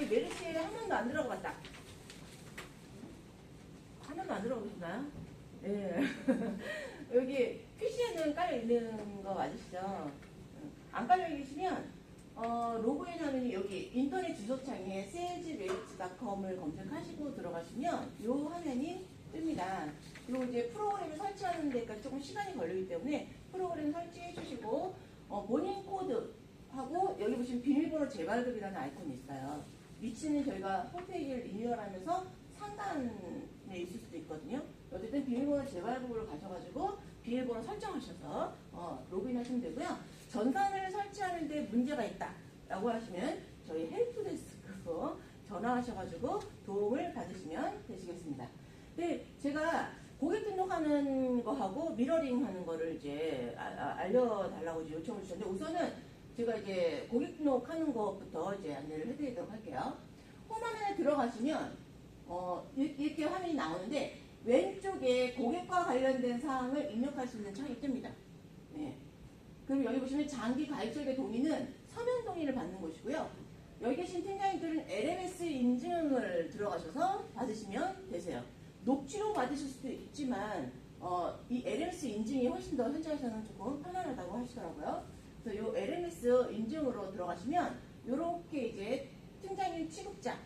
메르시에 한 번도 안 들어가봤다. 한 번도 안 들어보셨나요? 예. 여기 PC에는 깔려 있는 거 맞으시죠? 안 깔려 계시면 로그인 화면이 여기 인터넷 주소창에 salesrates.com을 검색하시고 들어가시면 이 화면이 뜹니다. 그리고 이제 프로그램을 설치하는 데까지 조금 시간이 걸리기 때문에 프로그램 설치해 주시고 본인 코드하고 여기 보시면 비밀번호 재발급이라는 아이콘이 있어요. 위치는 저희가 홈페이지를 리뉴얼하면서 상단에 있을 수도 있거든요. 어쨌든 비밀번호 재발급으로 가셔가지고 비밀번호 설정하셔서 로그인 하시면 되고요. 전산을 설치하는데 문제가 있다 라고 하시면 저희 헬프데스크로 전화하셔가지고 도움을 받으시면 되시겠습니다. 네, 제가 고객 등록하는 거하고 미러링 하는 거를 이제 알려달라고 이제 요청을 주셨는데, 우선은 제가 이제 고객 등록하는 것부터 이제 안내를 해드리도록 할게요. 홈화면에 들어가시면 이렇게 화면이 나오는데 왼쪽에 고객과 관련된 사항을 입력할 수 있는 창이 뜹니다. 네. 그리고 여기 보시면 장기 가입 설계 동의는 서면 동의를 받는 곳이고요. 여기 계신 팀장님들은 LMS 인증을 들어가셔서 받으시면 되세요. 녹취로 받으실 수도 있지만 이 LMS 인증이 훨씬 더 현장에서는 조금 편안하다고 하시더라고요. 그래서 이 LMS 인증으로 들어가시면 이렇게 이제 팀장님 취급자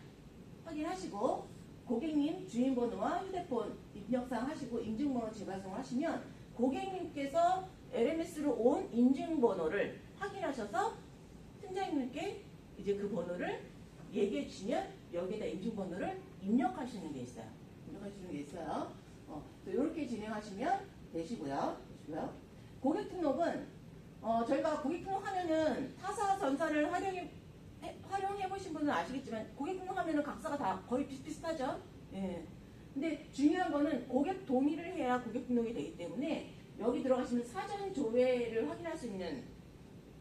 확인하시고 고객님 주인번호와 휴대폰 입력사항 하시고 인증번호 재발송을 하시면 고객님께서 LMS로 온 인증번호를 확인하셔서 팀장님께 이제 그 번호를 얘기해 주시면 여기에다 인증번호를 입력하시는 게 있어요. 이렇게 진행하시면 되시고요. 고객 등록은 저희가 고객 등록하면은 타사 전사를 활용해 보신 분은 아시겠지만 고객 등록하면은 각사가 다 거의 비슷비슷하죠. 예. 근데 중요한 거는 고객 동의를 해야 고객 등록이 되기 때문에 여기 들어가시면 사전 조회를 확인할 수 있는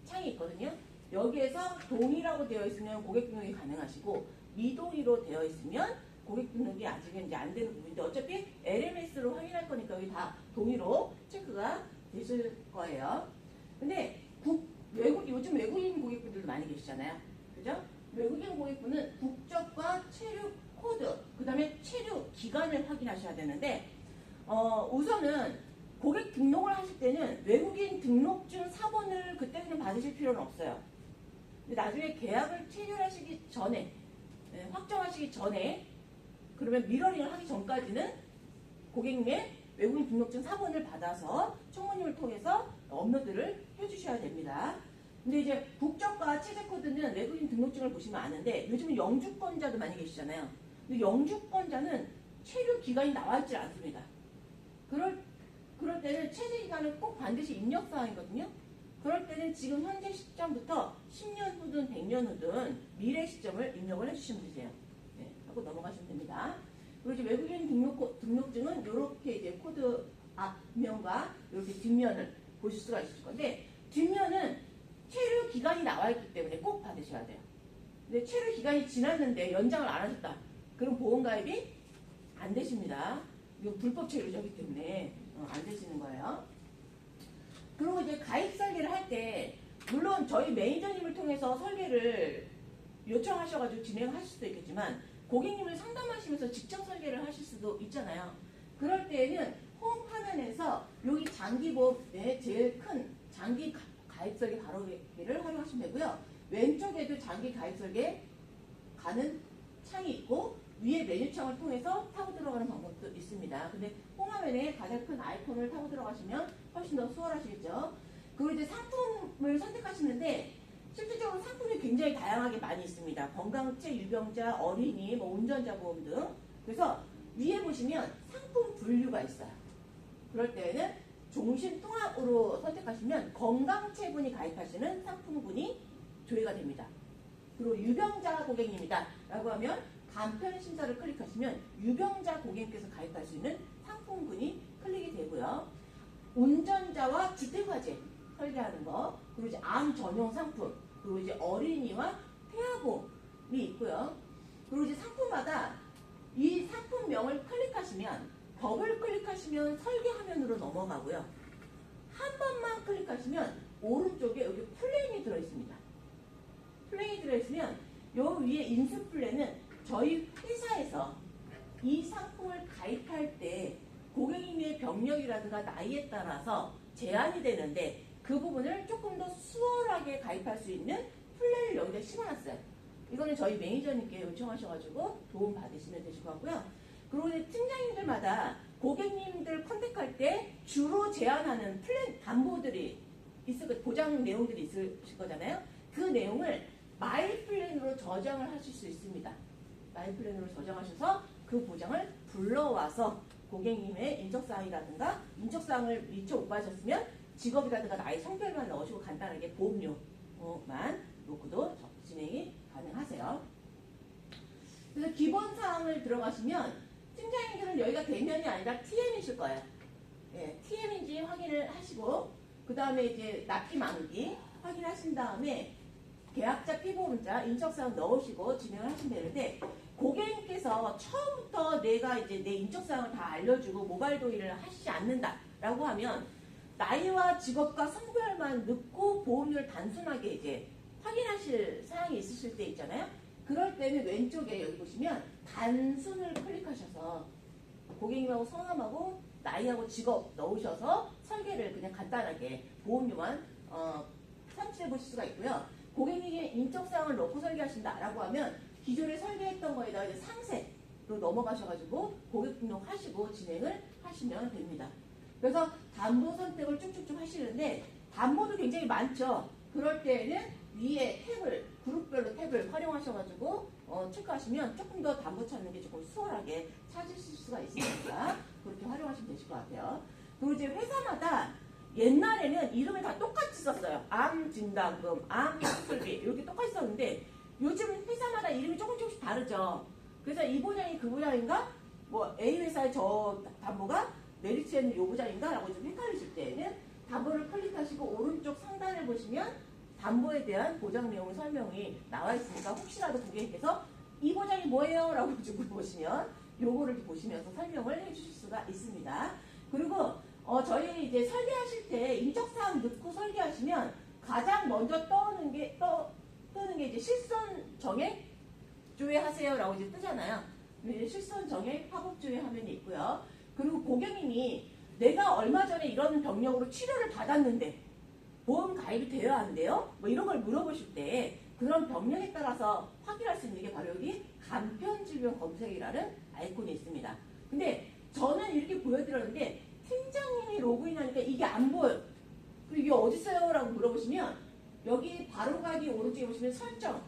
창이 있거든요. 여기에서 동의라고 되어 있으면 고객 등록이 가능하시고 미동의로 되어 있으면 고객 등록이 아직은 이제 안 되는 부분인데 어차피 LMS로 확인할 거니까 여기 다 동의로 체크가 되실 거예요. 근데 요즘 외국인 고객분들도 많이 계시잖아요. 그죠? 외국인 고객분은 국적과 체류 코드, 그 다음에 체류 기간을 확인하셔야 되는데 우선은 고객 등록을 하실 때는 외국인 등록증 사본을 그때 그냥 받으실 필요는 없어요. 근데 나중에 계약을 체결하시기 전에 확정하시기 전에 그러면 미러링을 하기 전까지는 고객님의 외국인 등록증 사본을 받아서 총무님을 통해서 업로드를 해주셔야 됩니다. 근데 이제 국적과 체제 코드는 외국인 등록증을 보시면 아는데 요즘은 영주권자도 많이 계시잖아요. 근데 영주권자는 체류 기간이 나와 있지 않습니다. 그럴 때는 체제 기간은 꼭 반드시 입력 사항이거든요. 그럴 때는 지금 현재 시점부터 10년 후든 100년 후든 미래 시점을 입력을 해주시면 되세요. 네, 하고 넘어가시면 됩니다. 그리고 이제 외국인 등록증은 이렇게 이제 코드 앞면과 이렇게 뒷면을 보실 수가 있을 건데 뒷면은 체류 기간이 나와 있기 때문에 꼭 받으셔야 돼요. 근데 체류 기간이 지났는데 연장을 안 하셨다. 그럼 보험가입이 안 되십니다. 이거 불법 체류자이기 때문에 안 되시는 거예요. 그리고 이제 가입 설계를 할 때 물론 저희 매니저님을 통해서 설계를 요청하셔가지고 진행하실 수도 있겠지만 고객님을 상담하시면서 직접 설계를 하실 수도 있잖아요. 그럴 때에는 홈 화면에서 여기 장기보험의 제일 큰 장기 가입 설계 바로기를 활용하시면 되고요. 왼쪽에도 장기 가입 설계 가는 창이 있고 위에 메뉴창을 통해서 타고 들어가는 방법도 있습니다. 근데 홈화면에 가장 큰 아이콘을 타고 들어가시면 훨씬 더 수월하시겠죠. 그리고 이제 상품을 선택하시는데 실질적으로 상품이 굉장히 다양하게 많이 있습니다. 건강체, 유병자, 어린이, 운전자 보험 등. 그래서 위에 보시면 상품 분류가 있어요. 그럴 때에는 종신통합으로 선택하시면 건강체분이 가입하시는 상품군이 조회가 됩니다. 그리고 유병자 고객님이다 라고 하면 간편 심사를 클릭하시면 유병자 고객님께서 가입할 수 있는 상품군이 클릭이 되고요. 운전자와 주택화재 설계하는 거, 그리고 이제 암 전용 상품, 그리고 이제 어린이와 폐하보험이 있고요. 그리고 이제 상품마다 이 상품명을 클릭하시면 더블 클릭하시면 설계 화면으로 넘어가고요. 한 번만 클릭하시면 오른쪽에 여기 플랜이 들어있습니다. 플랜이 들어있으면 요 위에 인수 플랜은 직업이라든가 나이에 따라서 제한이 되는데 그 부분을 조금 더 수월하게 가입할 수 있는 플랜을 여기다 심어놨어요. 이거는 저희 매니저님께 요청하셔가지고 도움 받으시면 되실 것 같고요. 그리고 이제 팀장님들마다 고객님들 컨택할 때 주로 제안하는 플랜 담보들이 있을 거, 보장 내용들이 있으실 거잖아요. 그 내용을 마일 플랜으로 저장을 하실 수 있습니다. 마일 플랜으로 저장하셔서 그 보장을 불러와서 고객님의 인적사항이라든가 인적사항을 미처 못 받으셨으면 직업이라든가 나이 성별만 넣으시고 간단하게 보험료만 놓고도 진행이 가능하세요. 그래서 기본 사항을 들어가시면 팀장님들은 여기가 대면이 아니라 TM이실 거예요. 예, TM인지 확인을 하시고 그 다음에 이제 납기 만기 확인하신 다음에 계약자, 피보험자, 인적사항 넣으시고 진행을 하시면 되는데 고객님께서 처음부터 내가 이제 내 인적사항을 다 알려주고 모바일 도의를 하시지 않는다라고 하면 나이와 직업과 성별만 넣고 보험료를 단순하게 이제 확인하실 사항이 있으실 때 있잖아요. 그럴 때는 왼쪽에 여기 보시면 단순을 클릭하셔서 고객님하고 성함하고 나이하고 직업 넣으셔서 설계를 그냥 간단하게 보험료만 산출해 보실 수가 있고요. 고객님의 인적사항을 넣고 설계하신다라고 하면 기존에 설계했던 거에다가 이제 상세로 넘어가셔가지고 고객 등록하시고 진행을 하시면 됩니다. 그래서 담보 선택을 쭉쭉쭉 하시는데 담보도 굉장히 많죠. 그럴 때에는 위에 탭을 그룹별로 탭을 활용하셔가지고 체크하시면 조금 더 담보 찾는 게 조금 수월하게 찾으실 수가 있으니까 그렇게 활용하시면 되실 것 같아요. 그리고 이제 회사마다 옛날에는 이름을 다 똑같이 썼어요. 암 진단금, 암 수술비 이렇게 똑같이 썼는데 요즘은 회사마다 이름이 조금씩 다르죠. 그래서 이 보장이 그 보장인가? 뭐 A 회사의 저 담보가 메리츠에는 요 보장인가? 라고 좀 헷갈리실 때에는 담보를 클릭하시고 오른쪽 상단에 보시면 담보에 대한 보장 내용 설명이 나와 있으니까 혹시라도 고객님께서 이 보장이 뭐예요? 라고 좀 물어보시면 요거를 보시면서 설명을 해주실 수가 있습니다. 그리고 저희 이제 설계하실 때 인적사항 넣고 설계하시면 가장 먼저 뜨는 게 이제 실손 정액 조회하세요라고 이제 뜨잖아요. 이제 실손 정액 파급 조회 화면이 있고요. 그리고 고객님이 내가 얼마 전에 이런 병력으로 치료를 받았는데 보험 가입이 되어야 하는데요? 뭐 이런 걸 물어보실 때 그런 병력에 따라서 확인할 수 있는 게 바로 여기 간편질병 검색이라는 아이콘이 있습니다. 근데 저는 이렇게 보여드렸는데 팀장님이 로그인하니까 이게 안 보여요. 그리고 이게 어디 있어요? 라고 물어보시면 여기 바로가기 오른쪽에 보시면 설정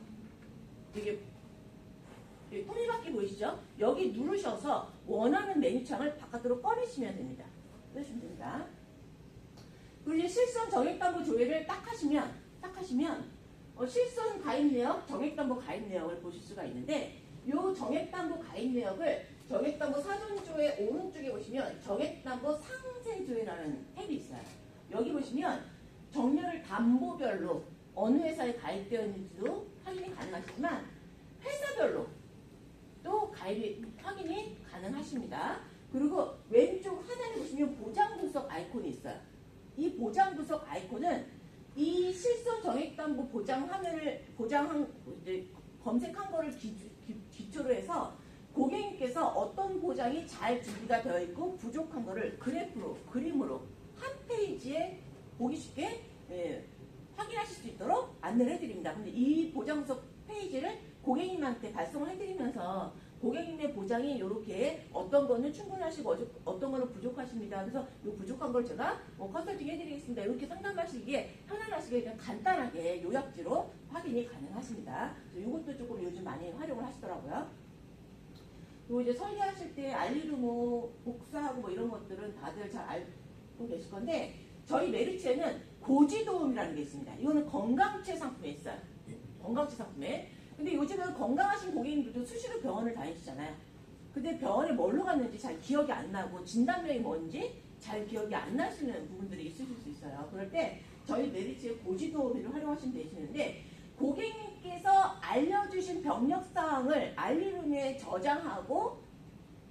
이게 토리바퀴 보이시죠? 여기 누르셔서 원하는 메뉴창을 바깥으로 꺼내시면 됩니다. 꺼내시면 됩니다. 그리고 이제 실손 정액담보 조회를 딱 하시면 실손 가입 내역, 정액담보 가입 내역을 보실 수가 있는데 이 정액담보 가입 내역을 정액담보 사전조회 오른쪽에 보시면 정액담보 상세조회라는 탭이 있어요. 여기 보시면 정렬을 담보별로 어느 회사에 가입되어 있는지도 확인이 가능하시지만 회사별로 또 가입이 확인이 가능하십니다. 그리고 왼쪽 하단에 보시면 보장 분석 아이콘이 있어요. 이 보장 분석 아이콘은 이 실손 정액담보 보장 화면을 검색한 거를 기초로 해서 고객님께서 어떤 보장이 잘 준비가 되어 있고 부족한 거를 그래프로 그림으로 한 페이지에 보기 쉽게 확인하실 수 있도록 안내를 해드립니다. 근데 이 보장 분석 페이지를 고객님한테 발송을 해드리면서 고객님의 보장이 이렇게 어떤 거는 충분하시고 어떤 거는 부족하십니다. 그래서 이 부족한 걸 제가 컨설팅 해드리겠습니다. 이렇게 상담하시기에 편안하시게 그냥 간단하게 요약지로 확인이 가능하십니다. 이것도 조금 요즘 많이 활용을 하시더라고요. 그리고 이제 설계하실 때 알리루모 복사하고 뭐 이런 것들은 다들 잘 알고 계실 건데 저희 메리츠에는 고지도움이라는 게 있습니다. 이거는 건강체 상품에 있어요. 건강체 상품에. 근데 요즘은 건강하신 고객님들도 수시로 병원을 다니시잖아요. 근데 병원에 뭘로 갔는지 잘 기억이 안 나고 진단명이 뭔지 잘 기억이 안 나시는 부분들이 있으실 수 있어요. 그럴 때 저희 메리츠의 고지도우미를 활용하시면 되시는데 고객님께서 알려주신 병력사항을 알리룸에 저장하고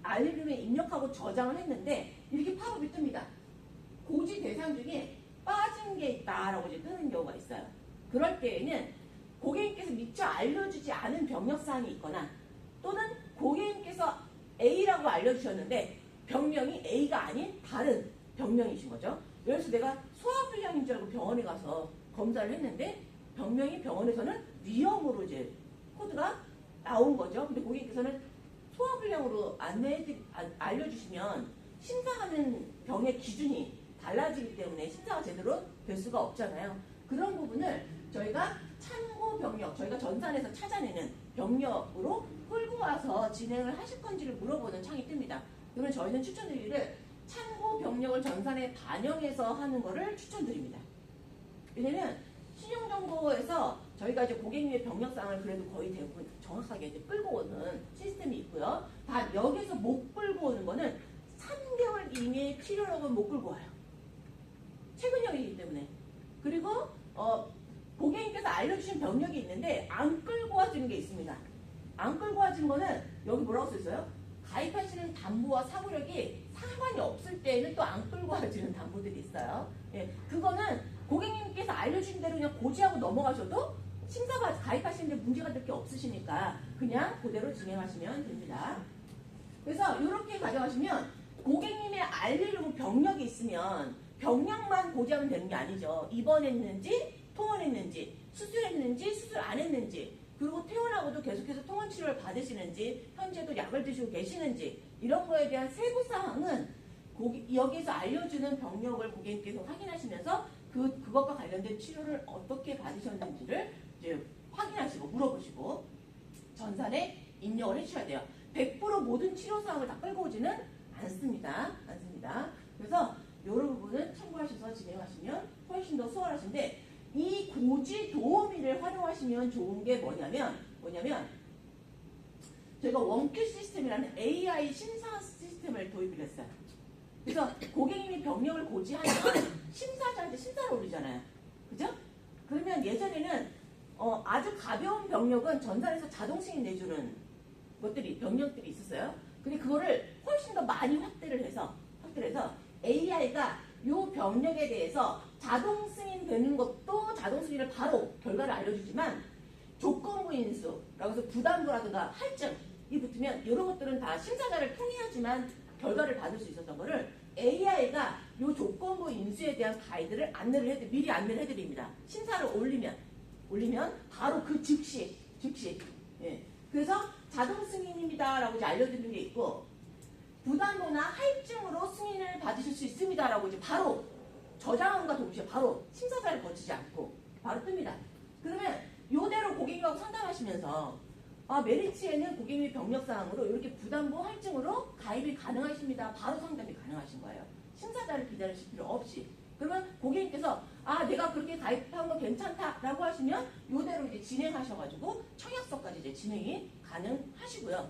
알리룸에 입력하고 저장을 했는데 이렇게 팝업이 뜹니다. 고지 대상 중에 빠진 게 있다라고 이제 뜨는 경우가 있어요. 그럴 때에는 고객님께서 미처 알려주지 않은 병력사항이 있거나 또는 고객님께서 A라고 알려주셨는데 병명이 A가 아닌 다른 병명이신 거죠. 예를 들어서 내가 소화불량인 줄 알고 병원에 가서 검사를 했는데 병명이 병원에서는 위험으로 이제 코드가 나온 거죠. 근데 고객님께서는 소화불량으로 알려주시면 심사하는 병의 기준이 달라지기 때문에 심사가 제대로 될 수가 없잖아요. 그런 부분을 저희가 참고 병력, 저희가 전산에서 찾아내는 병력으로 끌고 와서 진행을 하실 건지를 물어보는 창이 뜹니다. 그러면 저희는 추천드리기를 참고 병력을 전산에 반영해서 하는 거를 추천드립니다. 왜냐면 신용정보에서 저희가 이제 고객님의 병력상을 그래도 거의 대부분 정확하게 이제 끌고 오는 시스템이 있고요. 다 여기서 못 끌고 오는 거는 3개월 이내의 치료력은 못 끌고 와요. 최근형이기 때문에. 그리고 고객님께서 알려주신 병력이 있는데 안 끌고 와주는 게 있습니다. 안 끌고 와준 거는 여기 뭐라고 써있어요? 가입하시는 담보와 사고력이 상관이 없을 때에는 또 안 끌고 와주는 담보들이 있어요. 예, 그거는 고객님께서 알려주신 대로 그냥 고지하고 넘어가셔도 심사가 가입하시는데 문제가 될 게 없으시니까 그냥 그대로 진행하시면 됩니다. 그래서 이렇게 가져가시면 고객님의 알리려고 병력이 있으면 병력만 고지하면 되는 게 아니죠. 입원했는지, 통원했는지, 수술했는지, 수술 안 했는지, 그리고 퇴원하고도 계속해서 통원 치료를 받으시는지, 현재도 약을 드시고 계시는지, 이런 거에 대한 세부 사항은 여기서 알려주는 병력을 고객님께서 확인하시면서 그것과 관련된 치료를 어떻게 받으셨는지를 이제 확인하시고 물어보시고 전산에 입력을 해주셔야 돼요. 100% 모든 치료 사항을 다 끌고 오지는 않습니다. 그래서 이런 부분은 참고하셔서 진행하시면 훨씬 더 수월하신데, 이 고지 도우미를 활용하시면 좋은 게 뭐냐면 저희가 원큐 시스템이라는 AI 심사 시스템을 도입을 했어요. 그래서 고객님이 병력을 고지하면 심사자한테 심사를 올리잖아요. 그죠? 그러면 예전에는 아주 가벼운 병력은 전산에서 자동 승인 내주는 병력들이 있었어요. 근데 그거를 훨씬 더 많이 확대를 해서 AI가 이 병력에 대해서 자동 승인되는 것도 자동 승인을 바로 결과를 알려주지만 조건부 인수라고 해서 부담부라든가 할증이 붙으면 이런 것들은 다 심사자를 통해야지만 결과를 받을 수 있었던 거를 AI가 이 조건부 인수에 대한 가이드를 미리 안내를 해드립니다. 심사를 올리면 바로 그 즉시. 예. 그래서 자동 승인입니다라고 이제 알려드리는 게 있고, 부담보나 할증으로 승인을 받으실 수 있습니다라고 이제 바로 저장함과 동시에 바로 심사자를 거치지 않고 바로 뜹니다. 그러면 이대로 고객님하고 상담하시면서 메리츠에는 고객님 병력사항으로 이렇게 부담보 할증으로 가입이 가능하십니다. 바로 상담이 가능하신 거예요. 심사자를 기다리실 필요 없이. 그러면 고객님께서 내가 그렇게 가입한 거 괜찮다라고 하시면 이대로 이제 진행하셔가지고 청약서까지 이제 진행이 가능하시고요.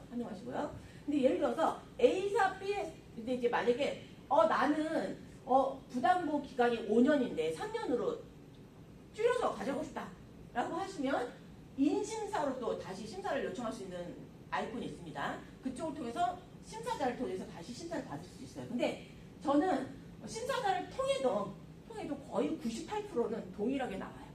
근데 예를 들어서 A사, B에 이제 만약에 나는 부담보 기간이 5년인데 3년으로 줄여서 가져가고 싶다라고 하시면 인심사로 또 다시 심사를 요청할 수 있는 아이콘이 있습니다. 그쪽을 통해서 심사자를 통해서 다시 심사를 받을 수 있어요. 근데 저는 심사자를 통해도 거의 98%는 동일하게 나와요.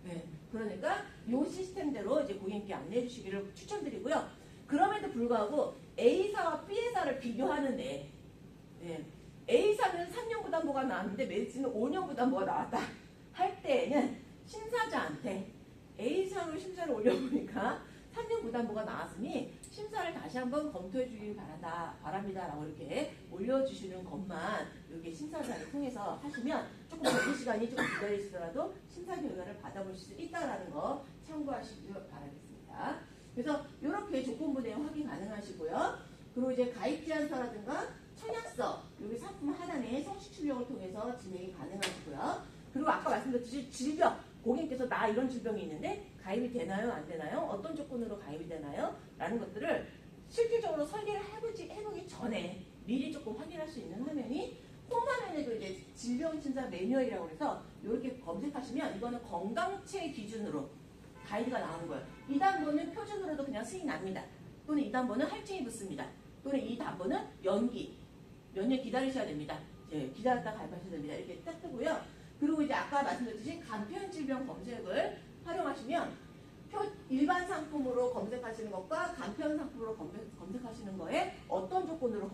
네. 그러니까 이 시스템대로 이제 고객님께 안내해 주시기를 추천드리고요. 그럼에도 불구하고 A사와 B사를 비교하는데, A사는 3년 부담보가 나왔는데 메리츠는 5년 부담보가 나왔다 할 때에는 심사자한테 A사로 심사를 올려보니까 3년 부담보가 나왔으니 심사를 다시 한번 검토해 주길 바랍니다라고 이렇게 올려주시는 것만 이렇게 심사자를 통해서 하시면 조금 걸릴 시간이 조금 기다리시더라도 심사 결과를 받아볼 수 있다라는 거 참고하시길 바라겠습니다. 그래서 이렇게 조건부 내용 확인 가능하시고요. 그리고 이제 가입 제안서라든가 청약서 여기 상품 하단에 성식 출력을 통해서 진행이 가능하시고요. 그리고 아까 말씀드렸듯이 질병, 고객님께서 나 이런 질병이 있는데 가입이 되나요? 안 되나요? 어떤 조건으로 가입이 되나요? 라는 것들을 실질적으로 설계를 해보기 전에 미리 조금 확인할 수 있는 화면이 홈화면에도 이제 질병진단 매뉴얼이라고 해서 이렇게 검색하시면 이거는 건강체 기준으로 가이드가 나오는 거예요. 이 담보는 표준으로도 그냥 승인 납니다. 또는 이 담보는 할증이 붙습니다. 또는 이 담보는 몇 년 기다리셔야 됩니다. 기다렸다 가입하셔야 됩니다. 이렇게 딱 뜨고요. 그리고 이제 아까 말씀드렸듯이 간편질병 검색을 활용하시면 일반 상품으로 검색하시는 것과 간편 상품으로 검색하시는 거에 어떤 조건으로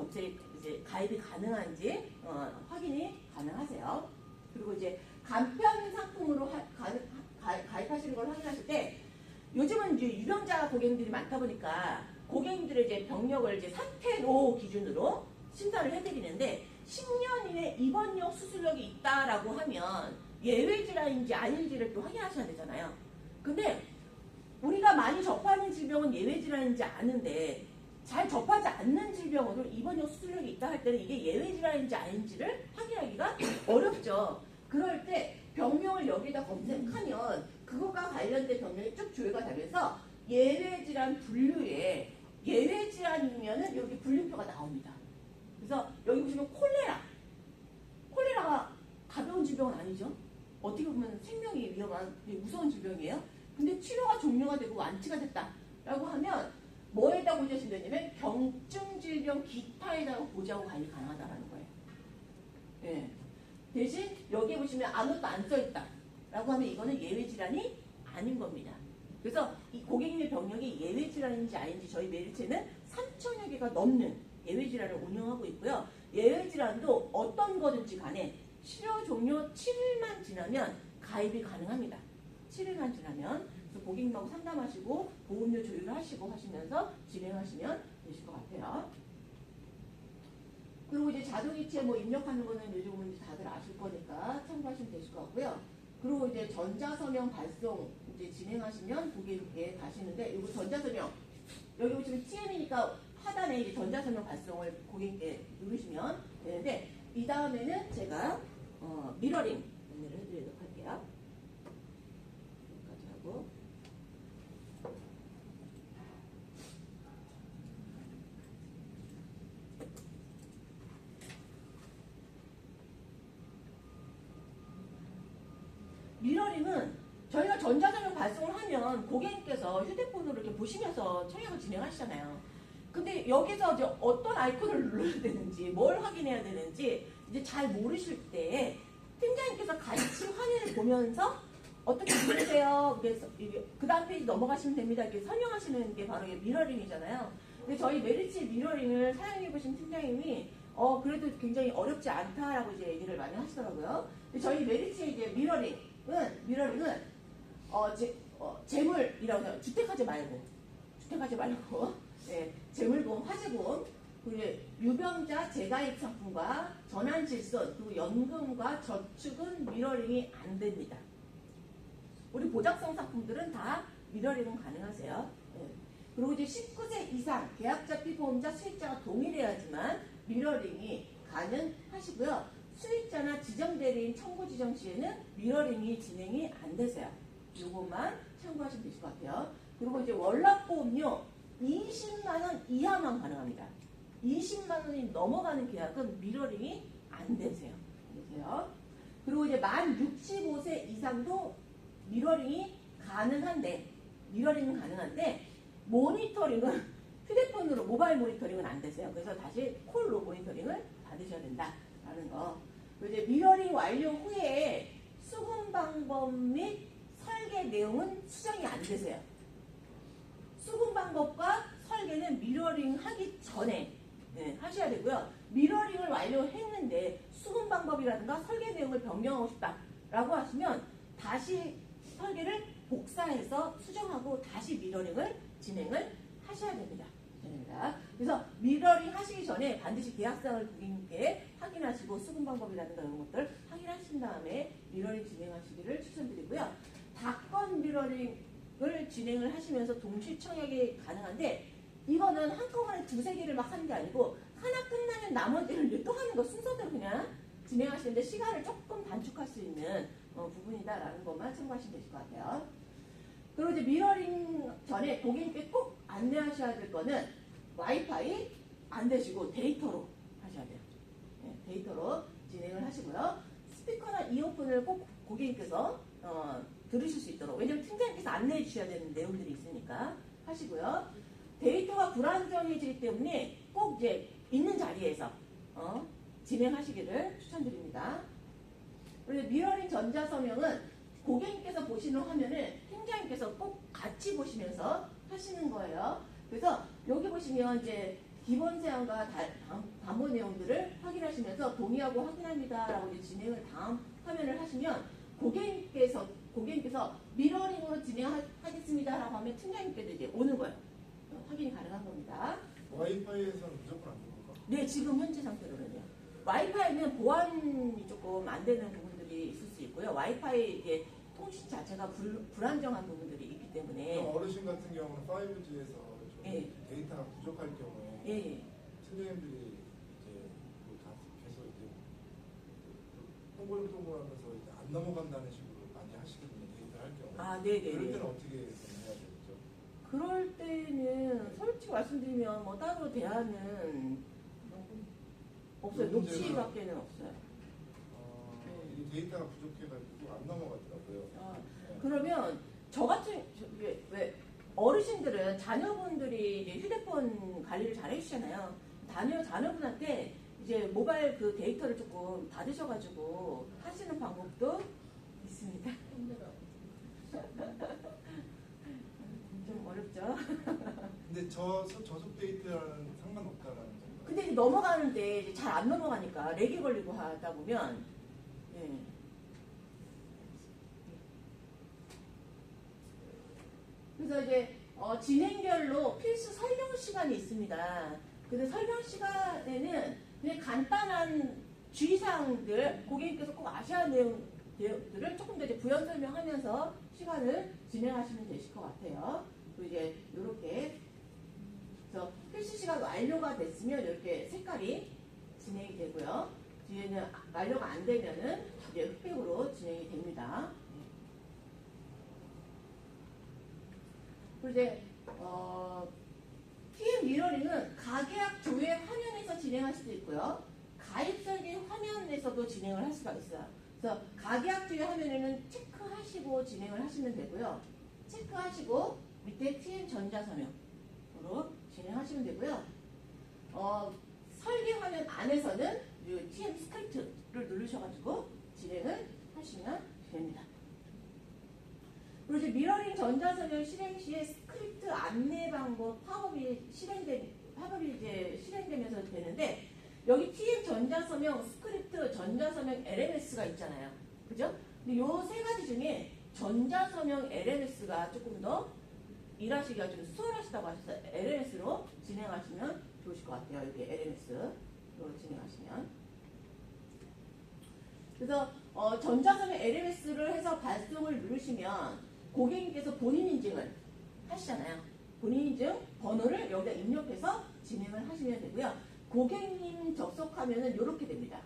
이제 가입이 가능한지 확인이 가능하세요. 그리고 이제 간편 상품으로 가입하시는 걸 확인하실 때 요즘은 이제 유병자 고객님들이 많다 보니까 고객님들의 이제 병력을 이제 상태로 기준으로 심사를 해드리는데 10년 이내 입원력 수술력이 있다라고 하면 예외 질환인지 아닌지를 또 확인하셔야 되잖아요. 근데 우리가 많이 접하는 질병은 예외 질환인지 아는데 잘 접하지 않는 질병으로 입원력 수술력이 있다 할 때는 이게 예외 질환인지 아닌지를 확인하기가 어렵죠. 그럴 때 병명을 여기다 검색하면 그것과 관련된 병명이 쭉 조회가 되면서 예외 질환 분류에 예외 질환이면은 여기 분류표가 나옵니다. 그래서 여기 보시면 콜레라가 가벼운 질병은 아니죠. 어떻게 보면 생명이 위험한 무서운 질병이에요. 근데 치료가 종료가 되고 완치가 됐다라고 하면 뭐에다 보시면 되냐면 경증 질병 기타에다가 보좌하고 관리 가능하다라는 거예요. 예. 대신 여기 보시면 아무것도 안 써있다라고 하면 이거는 예외 질환이 아닌 겁니다. 그래서 이 고객님의 병력이 예외 질환인지 아닌지 저희 메리츠는 3,000여 개가 넘는 예외 질환을 운영하고 있고요. 예외 질환도 어떤 거든지 간에 치료 종료 7일만 지나면 가입이 가능합니다. 7일만 지나면 그래서 고객님하고 상담하시고 보험료 조율을 하시고 하시면서 진행하시면 되실 것 같아요. 그리고 이제 자동이체 뭐 입력하는 거는 요즘은 이제 다들 아실 거니까 참고하시면 되실 것 같고요. 그리고 이제 전자서명 발송 이제 진행하시면 고객님께 가시는데 이거 전자서명 여기 보시면 TM이니까 하단에 이제 전자서명 발송을 고객님께 누르시면 되는데 이 다음에는 제가 미러링 안내를 해드리도록 할게요. 여기까지 하고 미러링은 저희가 전자서명 발송을 하면 고객님께서 휴대폰으로 이렇게 보시면서 청약을 진행하시잖아요. 근데 여기서 이제 어떤 아이콘을 눌러야 되는지, 뭘 확인해야 되는지 이제 잘 모르실 때 팀장님께서 같이 화면을 보면서 어떻게 누르세요. 그래서 그 다음 페이지 넘어가시면 됩니다. 이렇게 설명하시는 게 바로 미러링이잖아요. 근데 저희 메리츠 미러링을 사용해보신 팀장님이 그래도 굉장히 어렵지 않다라고 이제 얘기를 많이 하시더라고요. 근데 저희 메리츠 이제 미러링은 재물이라고 해요. 주택하지 말고 네, 재물보험, 화재보험, 그리고 유병자 재가입 상품과 전환질손, 그리고 연금과 저축은 미러링이 안 됩니다. 우리 보장성 상품들은 다 미러링은 가능하세요. 네. 그리고 이제 19세 이상 계약자, 피보험자, 수익자가 동일해야지만 미러링이 가능하시고요. 수익자나 지정대리인 청구 지정 시에는 미러링이 진행이 안 되세요. 요것만 참고하시면 되실 것 같아요. 그리고 이제 월납보험료 20만원 이하만 가능합니다. 20만원이 넘어가는 계약은 미러링이 안 되세요. 그리고 이제 만 65세 이상도 미러링은 가능한데 모니터링은 휴대폰으로 모바일 모니터링은 안 되세요. 그래서 다시 콜로 모니터링을 받으셔야 된다라는 거. 그리고 이제 미러링 완료 후에 수금 방법 및 설계 내용은 수정이 안 되세요. 수금 방법과 설계는 미러링 하기 전에 하셔야 되고요. 미러링을 완료했는데 수금 방법이라든가 설계 내용을 변경하고 싶다라고 하시면 다시 설계를 복사해서 수정하고 다시 미러링을 진행을 하셔야 됩니다. 그래서 미러링 하시기 전에 반드시 계약상을 고객님께 확인하시고 수금 방법이라든가 이런 것들 확인하신 다음에 미러링 진행하시기를 추천드리고요. 다건 미러링을 진행을 하시면서 동시 청약이 가능한데 이거는 한꺼번에 두세 개를 막 하는 게 아니고 하나 끝나면 나머지를 또 하는 거 순서대로 그냥 진행하시는데 시간을 조금 단축할 수 있는 부분이다라는 것만 참고하시면 되실 것 같아요. 그리고 이제 미러링 전에 고객님께 꼭 안내하셔야 될 거는 와이파이 안 되시고 데이터로 하셔야 돼요. 네, 데이터로 진행을 하시고요. 스피커나 이어폰을 꼭 고객님께서 들으실 수 있도록, 왜냐하면 팀장님께서 안내해 주셔야 되는 내용들이 있으니까 하시고요. 데이터가 불안정해지기 때문에 꼭 이제 있는 자리에서 진행하시기를 추천드립니다. 그리고 미러링 전자서명은 고객님께서 보시는 화면을 팀장님께서 꼭 같이 보시면서 하시는 거예요. 그래서 여기 보시면 이제 기본 사항과 담보 내용들을 확인하시면서 동의하고 확인합니다라고 이제 진행을 다음 화면을 하시면 고객님께서 미러링으로 진행하겠습니다라고 하면 팀장님께도 이제 오는 거예요. 확인이 가능한 겁니다. 와이파이에서는 무조건 안 되는 건가? 네, 지금 현재 상태로는요. 와이파이는 보안이 조금 안 되는 부분들이 있을 수 있고요. 와이파이 이제 통신 자체가 불안정한 부분들이 있기 때문에. 어르신 같은 경우는 5G에서 좀 예. 데이터가 부족할 경우에 예. 팀장님들이 이제 다 계속 이제 동글동글하면서 이제 안 넘어간다는 식으로 많이 하시거든요. 데이터 할 경우에. 아, 네네. 그럴 때는 어떻게 해야 되죠? 그럴 때는 솔직히 말씀드리면 뭐 따로 대안은 없어요. 녹취밖에는 없어요. 이 데이터가 부족해가지고 안 넘어가더라고요. 네. 그러면 저 같은 왜 어르신들은 자녀분들이 이제 휴대폰 관리를 잘 해주시잖아요. 자녀분한테 이제 모바일 그 데이터를 조금 받으셔가지고 하시는 방법도 있습니다. 좀 어렵죠. 근데 저속 데이터랑 상관없다라는 건가요? 근데 이제 넘어가는데 잘 안 넘어가니까 렉이 걸리고 하다 보면 예. 그래서 이제 진행별로 필수 설명 시간이 있습니다. 근데 설명 시간에는 그냥 간단한 주의사항들 고객님께서 꼭 아셔야 하는 내용들을 조금 더 이제 부연 설명하면서 시간을 진행하시면 되실 것 같아요. 그리고 이제 이렇게 그래서 필수 시간 완료가 됐으면 이렇게 색깔이 진행이 되고요. 뒤에는 완료가 안 되면은 이제 흑백으로 진행이 됩니다. 그리고 이제 TM 미러링은 가계약 조회 화면에서 진행할 수도 있고요. 가입 설계 화면에서도 진행을 할 수가 있어요. 그래서 가계약 조회 화면에는 체크하시고 진행을 하시면 되고요. 체크하시고 밑에 TM 전자서명으로 진행하시면 되고요. 설계 화면 안에서는 이 TM 스크립트를 누르셔가지고 진행을 하시면 됩니다. 그리고 이제 미러링 전자서명 실행 시에 스크립트 안내 방법 팝업이 이제 실행되면서 되는데 여기 TM 전자서명 스크립트 전자서명 LMS가 있잖아요. 그죠? 근데 요 세 가지 중에 전자서명 LMS가 조금 더 일하시기가 좀 수월하시다고 하셔서 LMS로 진행하시면 좋으실 것 같아요. 여기 LMS로 진행하시면. 그래서 전자서명 LMS를 해서 발송을 누르시면 고객님께서 본인 인증을 하시잖아요. 본인 인증 번호를 여기다 입력해서 진행을 하시면 되고요. 고객님 접속하면은 이렇게 됩니다.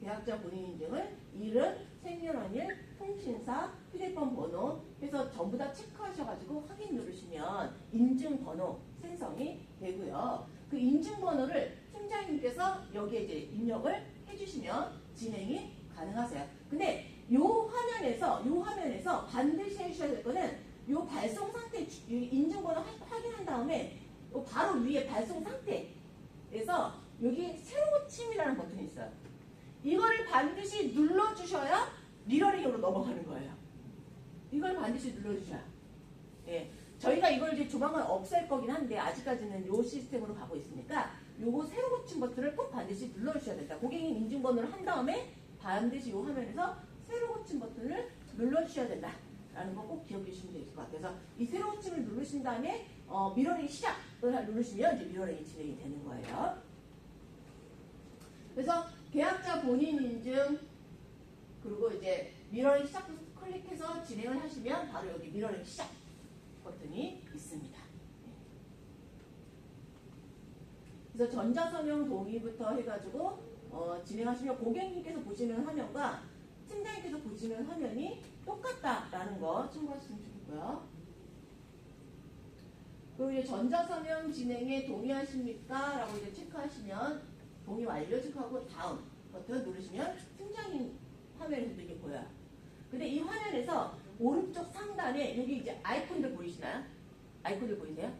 계약자 본인 인증을 이름, 생년월일, 통신사, 휴대폰 번호 해서 전부 다 체크하셔가지고 확인 누르시면 인증 번호 생성이 되고요. 그 인증 번호를 팀장님께서 여기에 이제 입력을 해주시면 진행이 가능하세요. 근데 요 화면에서 반드시 해주셔야 될 거는 요 발송 상태 인증번호 확인한 다음에 요 바로 위에 발송 상태에서 여기 새로 고침이라는 버튼이 있어요. 이거를 반드시 눌러주셔야 미러링으로 넘어가는 거예요. 이걸 반드시 눌러주셔야. 예. 저희가 이걸 이제 조만간 없앨 거긴 한데 아직까지는 요 시스템으로 가고 있으니까 요거 새로 고침 버튼을 꼭 반드시 눌러주셔야 된다. 고객님 인증번호를 한 다음에 반드시 요 화면에서 새로 고침 버튼을 눌러주셔야 된다. 라는 거 꼭 기억해 주시면 될 것 같아요. 그래서 이 새로 고침을 누르신 다음에 미러링 시작을 누르시면 이제 미러링이 진행이 되는 거예요. 그래서 계약자 본인 인증 그리고 이제 미러링 시작 클릭해서 진행을 하시면 바로 여기 미러링 시작 버튼이 있습니다. 그래서 전자서명 동의부터 해가지고 진행하시면 고객님께서 보시는 화면과 팀장님께서 보시는 화면이 똑같다라는 거 참고하시면 좋겠고요. 그리고 이제 전자서명 진행에 동의하십니까? 라고 이제 체크하시면 동의 완료 체크하고 다음 버튼 누르시면 팀장님 화면에서도 이게 보여요. 근데 이 화면에서 오른쪽 상단에 여기 이제 아이콘들 보이시나요? 아이콘들 보이세요?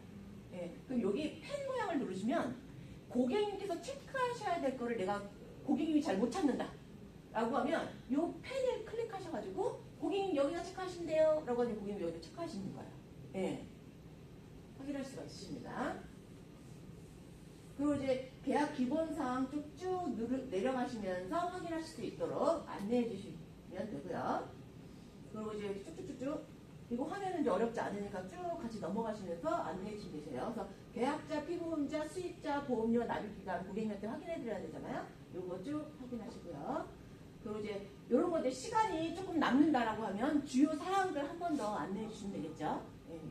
네. 그럼 여기 펜 모양을 누르시면 고객님께서 체크하셔야 될 거를 내가 고객님이 잘 못 찾는다 라고 하면 이 펜을 클릭하셔가지고 고객님 여기다 체크하신대요. 라고 하니 고객님 여기다 체크하시는 거예요. 예. 확인할 수가 있으십니다. 그리고 이제 계약 기본사항 쭉쭉 내려가시면서 확인하실 수 있도록 안내해 주시면 되고요. 그리고 이제 쭉쭉쭉쭉 이거 화면은 이제 어렵지 않으니까 쭉 같이 넘어가시면서 안내해 주시면 되세요. 그래서 계약자, 피보험자, 수익자, 보험료, 납입기간, 고객님한테 확인해 드려야 되잖아요. 요거 쭉 확인하시고요. 그리고 이제 이런 거 이제 시간이 조금 남는다라고 하면 주요 사항들 한 번 더 안내해 주시면 되겠죠. 예.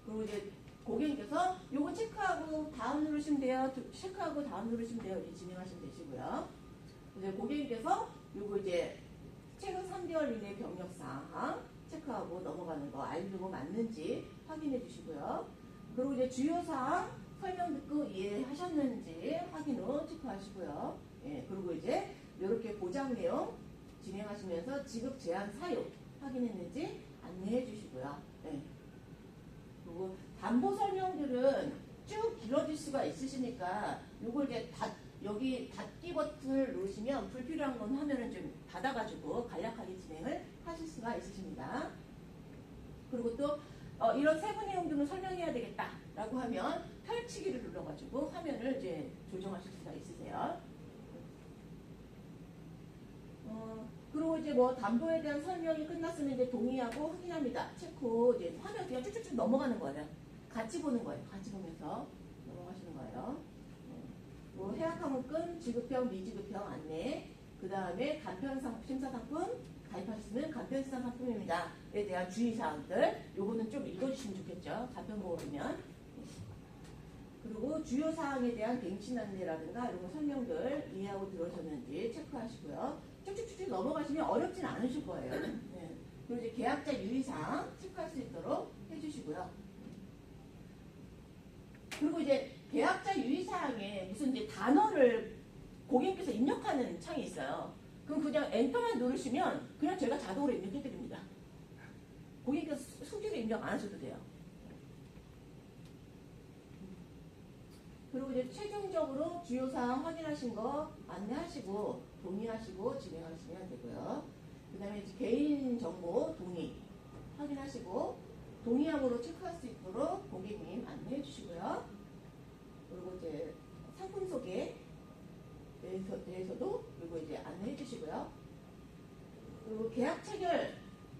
그리고 이제 고객님께서 요거 체크하고 다음 누르시면 돼요. 체크하고 다음 누르시면 돼요. 이렇게 진행하시면 되시고요. 이제 고객님께서 요거 이제 최근 3개월 이내 병력 사항 체크하고 넘어가는 거 알고 맞는지 확인해 주시고요. 그리고 이제 주요 사항 설명 듣고 이해하셨는지 확인 후 체크하시고요. 예, 그리고 이제 이렇게 보장 내용 진행하시면서 지급 제한 사유 확인했는지 안내해 주시고요. 예. 그리고 담보 설명들은 쭉 길어질 수가 있으시니까 요걸 이제 여기 닫기 버튼을 누르시면 불필요한 건 화면을 좀 닫아가지고 간략하게 진행을 하실 수가 있으십니다. 그리고 또 이런 세부 내용 등을 설명해야 되겠다라고 하면 펼치기를 눌러가지고 화면을 이제 조정하실 수가 있으세요. 그리고 이제 뭐 담보에 대한 설명이 끝났으면 이제 동의하고 확인합니다. 체크 이제 화면 그냥 쭉쭉쭉 넘어가는 거예요. 같이 보는 거예요. 같이 보면서 넘어가시는 거예요. 뭐 해약항목금, 지급형, 미지급형 안내, 그 다음에 간편심사상품 가입하시면 간편심사상품입니다. 에 대한 주의사항들 요거는 좀 읽어주시면 좋겠죠. 간편보험이면. 그리고 주요 사항에 대한 갱신 안내라든가 이런 거 설명들 이해하고 들어오셨는지 체크하시고요. 쭉쭉쭉 넘어가시면 어렵진 않으실 거예요. 네. 그리고 이제 계약자 유의사항 체크할 수 있도록 해주시고요. 그리고 이제 계약자 유의사항에 무슨 이제 단어를 고객님께서 입력하는 창이 있어요. 그럼 그냥 엔터만 누르시면 그냥 제가 자동으로 입력해드립니다. 고객님께서 수기로 입력 안 하셔도 돼요. 그리고 이제 최종적으로 주요사항 확인하신 거 안내하시고 동의하시고 진행하시면 되고요. 그 다음에 개인정보 동의 확인하시고 동의함으로 체크할 수 있도록 고객님 안내해 주시고요. 그리고 이제 상품 소개에 대해서도 그리고 이제 안내해 주시고요. 그리고 계약 체결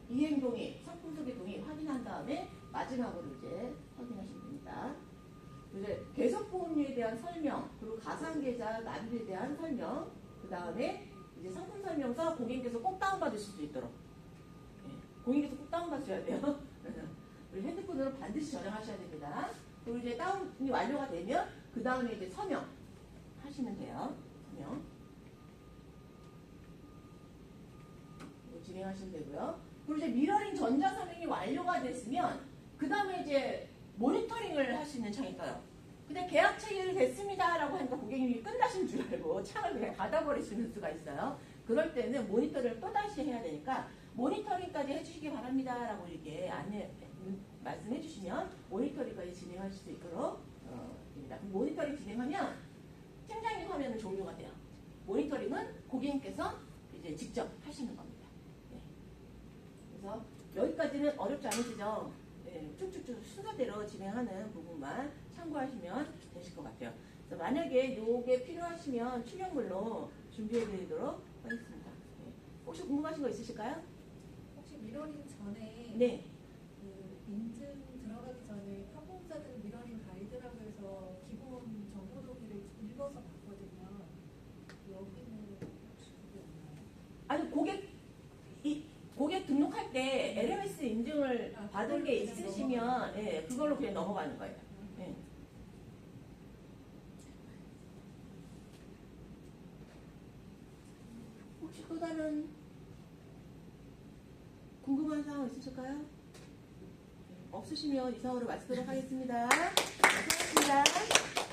이행 동의, 상품 소개 동의 확인한 다음에 마지막으로 이제 확인하시면 됩니다. 이제 계속보험료에 대한 설명, 그리고 가상계좌 납입에 대한 설명, 그 다음에 이제 상품 설명서 고객님께서 꼭 다운받으실 수 있도록. 네, 고객님께서 꼭 다운받으셔야 돼요. 우리 핸드폰으로 반드시 저장하셔야 됩니다. 그리고 이제 다운이 완료가 되면 그 다음에 이제 서명 하시면 돼요. 서명. 진행하시면 되고요. 그리고 이제 미러링 전자서명이 완료가 됐으면 그 다음에 이제 모니터링을 할 수 있는 창이 떠요. 그냥 계약 체결이 됐습니다 라고 하니까 고객님이 끝나신 줄 알고 창을 그냥 닫아버리시는 수가 있어요. 그럴 때는 모니터링을 또다시 해야 되니까 모니터링까지 해주시기 바랍니다 라고 이렇게 말씀해 주시면 모니터링까지 진행하실 수 있도록 됩니다. 모니터링 진행하면 팀장님 화면은 종료가 돼요. 모니터링은 고객님께서 이제 직접 하시는 겁니다. 네. 그래서 여기까지는 어렵지 않으시죠? 네, 쭉쭉쭉 순서대로 진행하는 부분만 참고하시면 되실 것 같아요. 그래서 만약에 요게 필요하시면 출력물로 준비해 드리도록 하겠습니다. 네. 혹시 궁금하신 거 있으실까요? 혹시 미러링 전에 네. 그 인증 들어가기 전에 판공자들 미러링 가이드라고 해서 기본 정보 동의를 읽어서 봤거든요. 여기는 혹시 그게 없나요? 아니 고객 등록할 때 LMS 인증을 받은 게 있으시면 예, 그걸로 그냥 넘어가는 거예요. 예. 혹시 또 다른 궁금한 사항 있으실까요? 없으시면 이상으로 마치도록 하겠습니다. 고생하셨습니다.